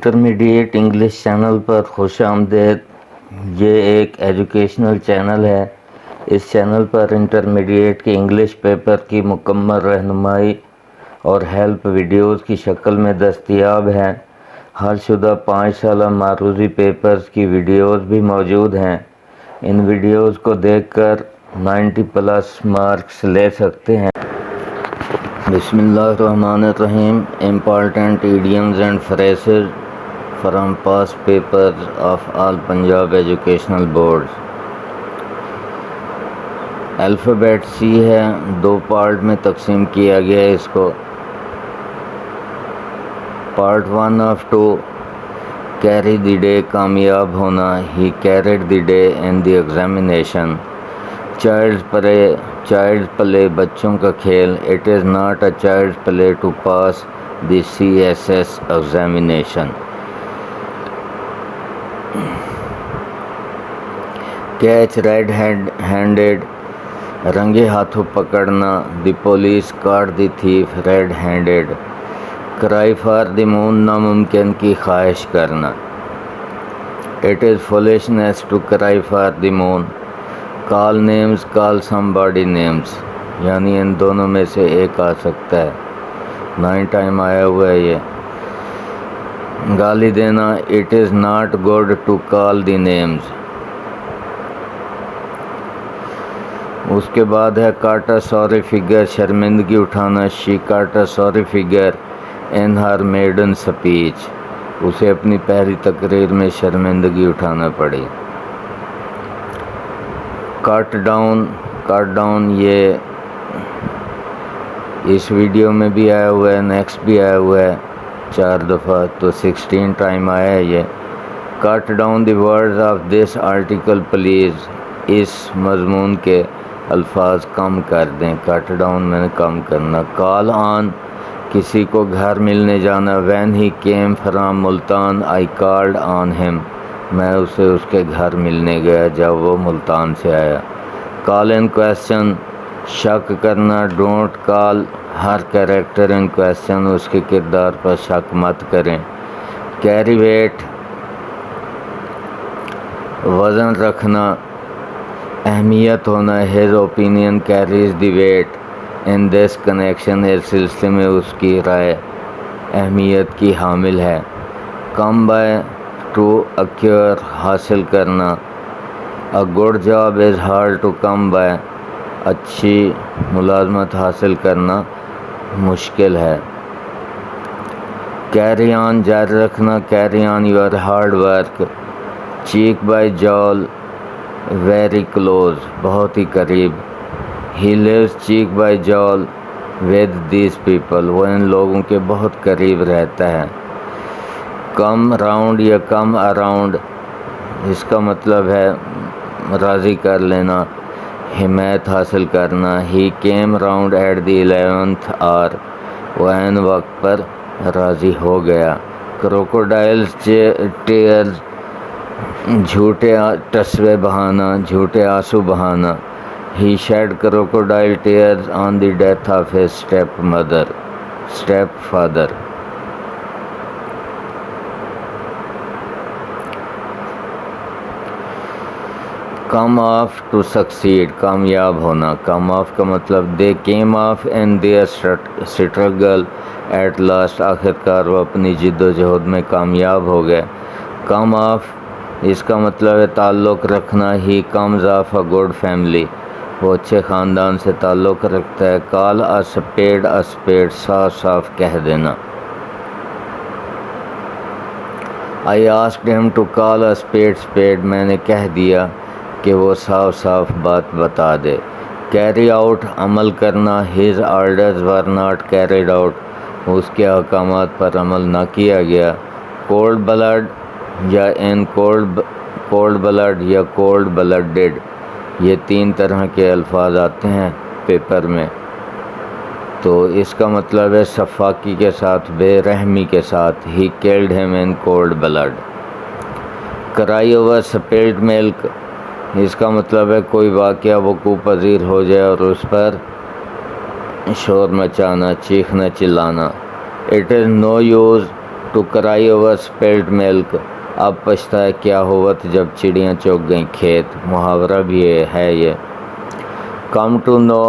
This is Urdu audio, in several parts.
انٹرمیڈیٹ انگلش چینل پر خوش آمدید۔ یہ ایک ایجوکیشنل چینل ہے۔ اس چینل پر انٹرمیڈیٹ کے انگلش پیپر کی مکمل رہنمائی اور ہیلپ ویڈیوز کی شکل میں دستیاب ہیں۔ حل شدہ 5 سالہ معروضی پیپرز کی ویڈیوز بھی موجود ہیں۔ ان ویڈیوز کو دیکھ کر 90+ مارکس لے سکتے ہیں۔ بسم اللہ الرحمن الرحیم۔ Important idioms and phrases from past papers of all Punjab educational boards. Alphabet C ہے، 2 پارٹ میں تقسیم کیا گیا ہے اس کو۔ Part 1 of 2، carry the day, کامیاب ہونا۔ He carried the day in the examination. Child play, بچوں کا کھیل۔ It is not a child play to pass the CSS examination. Catch red handed, رنگے ہاتھوں پکڑنا۔ The police caught the thief red handed. Cry for the moon, ناممکن کی خواہش کرنا۔ It is foolishness to cry for the moon. Call names, call some body names, یعنی ان دونوں میں سے ایک آ سکتا ہے۔ 9 ٹائم آیا ہوا ہے یہ۔ گالی دینا، it is not good to call the names. اس کے بعد ہے کاٹا سوری فگر، شرمندگی اٹھانا۔ شی کاٹا sorry figure in Hare maiden speech, اسے اپنی پہلی تقریر میں شرمندگی اٹھانا پڑی۔ کٹ ڈاؤن یہ اس ویڈیو میں بھی آیا ہوا ہے، نیکسٹ بھی آیا ہوا ہے 4 دفعہ، تو 16 ٹائم آیا ہے یہ۔ Cut down the words of this article please, اس مضمون کے الفاظ کم کر دیں۔ کٹ ڈاؤن میں نے کم کرنا۔ کال آن، کسی کو گھر ملنے جانا۔ When he came from Multan I called on ہم، میں اسے اس کے گھر ملنے گیا جب وہ ملتان سے آیا۔ کال ان کویسچن، شک کرنا۔ Don't call her character in question, اس کے کردار پر شک مت کریں۔ کیری ویٹ، وزن رکھنا، اہمیت ہونا۔ His opinion carries the weight in this connection, اس سلسلے میں اس کی رائے اہمیت کی حامل ہے۔ کم بائی، ٹو ایکوائر، حاصل کرنا۔ A good job is hard to come by، اچھی ملازمت حاصل کرنا مشکل ہے۔ کیری آن، جاری رکھنا۔ Carry on your hard work. Check by جول، ویری کلوز، بہت ہی قریب۔ ہی لیوز چیک بائی جول ود دیز پیپل، وہ ان لوگوں کے بہت قریب رہتا ہے۔ کم راؤنڈ یا کم اراؤنڈ، اس کا مطلب ہے راضی کر لینا، حمایت حاصل کرنا۔ He came round at the 11th hour، وہ عین وقت پر راضی ہو گیا۔ کروکوڈائلز ٹیئرز، جھوٹے ٹسوے بہانا، جھوٹے آنسو بہانا۔ He shed crocodile tears on the death of his stepfather. Come off, to succeed, کامیاب ہونا۔ کم آف کا مطلب they came off in their struggle at last, آخر کار وہ اپنی جد و جہد میں کامیاب ہو گئے۔ کم آف، اس کا مطلب ہے تعلق رکھنا۔ He comes of a good family, وہ اچھے خاندان سے تعلق رکھتا ہے۔ کال اے اسپیڈ اے اسپیڈ، صاف صاف کہہ دینا۔ I asked him to call a spade spade، میں نے کہہ دیا کہ وہ صاف صاف بات بتا دے۔ کیری آؤٹ، عمل کرنا۔ his orders were not carried out، اس کے احکامات پر عمل نہ کیا گیا۔ کولڈ بلڈ یا ان کولڈ بلڈ یا کولڈ بلڈڈ، یہ 3 طرح کے الفاظ آتے ہیں پیپر میں، تو اس کا مطلب ہے شفاقی کے ساتھ، بے رحمی کے ساتھ۔ ہی کلڈ ہم ان کولڈ بلڈ۔ کرائی اوور سپلڈ ملک، اس کا مطلب ہے کوئی واقعہ وقوع پذیر ہو جائے اور اس پر شور مچانا، چیخنا چلانا۔ It is no use to cry over spilled milk, اب پچھتائے کیا ہوت جب چڑیاں چوگ گئیں کھیت، محاورہ بھی ہے یہ۔ کم ٹو نو،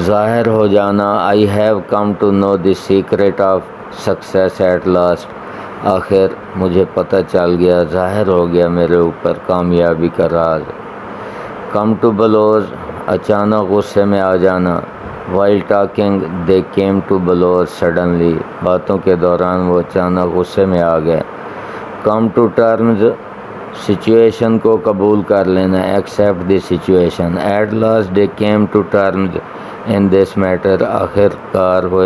ظاہر ہو جانا، I have come to know the secret of success at last, آخر مجھے پتہ چل گیا، ظاہر ہو گیا میرے اوپر کامیابی کا راز۔ کم ٹو بلوز، اچانک غصے میں آ جانا، while talking they came to blows suddenly, باتوں کے دوران وہ اچانک غصے میں آ گئے۔ کم ٹو ٹرمز، سچویشن کو قبول کر لینا، accept the situation. At last they came to terms in this matter, آخر کار وہ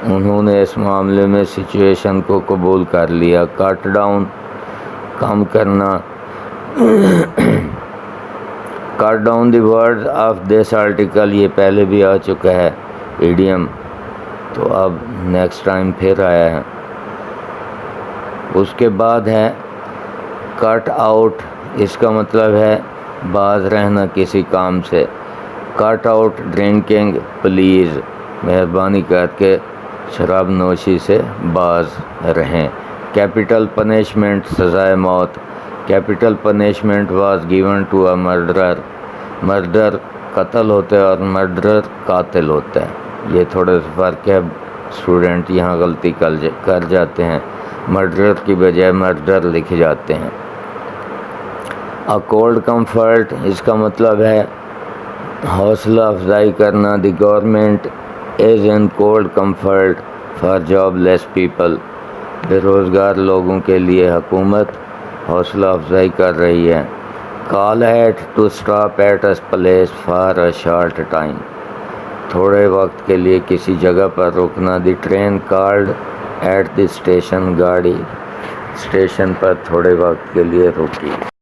انہوں نے اس معاملے میں سچویشن کو قبول کر لیا۔ کٹ ڈاؤن، کم کرنا، cut down the word of this article, یہ پہلے بھی آ چکا ہے ایڈیم، تو اب نیکسٹ ٹائم پھر آیا ہے۔ اس کے بعد ہے کٹ آؤٹ، اس کا مطلب ہے باز رہنا کسی کام سے۔ کٹ آؤٹ ڈرنکنگ پلیز، مہربانی کر کے شراب نوشی سے باز رہیں۔ کیپٹل پنشمنٹ، سزائے موت۔ Capital punishment was given to a murderer, murder قتل ہوتا ہے اور مرڈرر قاتل ہوتا ہے، یہ تھوڑا سا فرق ہے، اسٹوڈنٹ یہاں غلطی کر جاتے ہیں، مرڈرر کی بجائے مرڈر لکھ جاتے ہیں۔ اے کولڈ کمفرٹ، اس کا مطلب ہے حوصلہ افزائی کرنا۔ The government is in cold comfort for jobless people, بے روزگار لوگوں کے لیے حکومت حوصلہ افزائی کر رہی ہے۔ Call at to stop at a place for a short time, تھوڑے وقت کے لیے کسی جگہ پر رکنا۔ The train called at the station, گاڑی اسٹیشن پر تھوڑے وقت کے لیے رکی۔